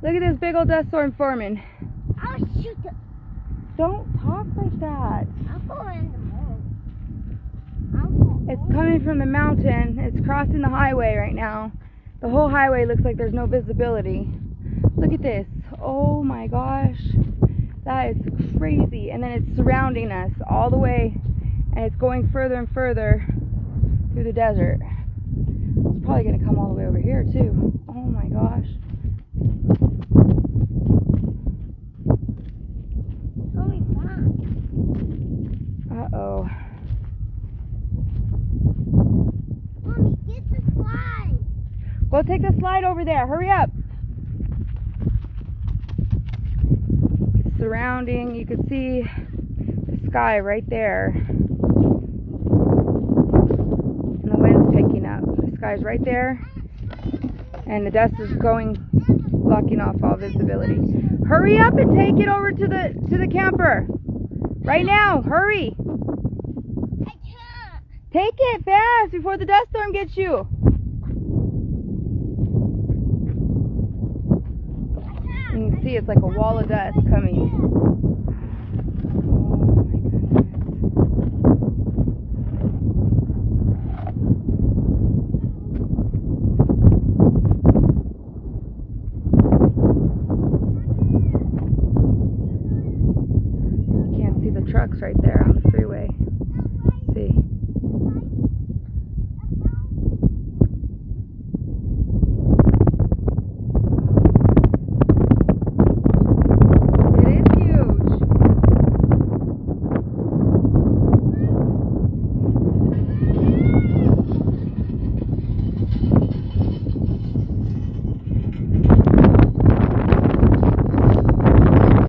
Look at this big old dust storm forming. I'll shoot it. Don't talk like that. I'll go in the moon. It's coming from the mountain. It's crossing the highway right now. The whole highway looks like there's no visibility. Look at this. Oh my gosh. That is crazy. And then it's surrounding us all the way. And it's going further and further through the desert. It's probably going to come all the way over here too. Oh my gosh. Uh-oh. Mommy, get the slide. Go take the slide over there. Hurry up. It's surrounding. You can see the sky right there. And the wind's picking up. The sky's right there. And the dust is going, blocking off all visibility. Hurry up and take it over to the camper. Right now. Hurry. I can't. Take it fast before the dust storm gets you. You can see it's like a wall of dust coming.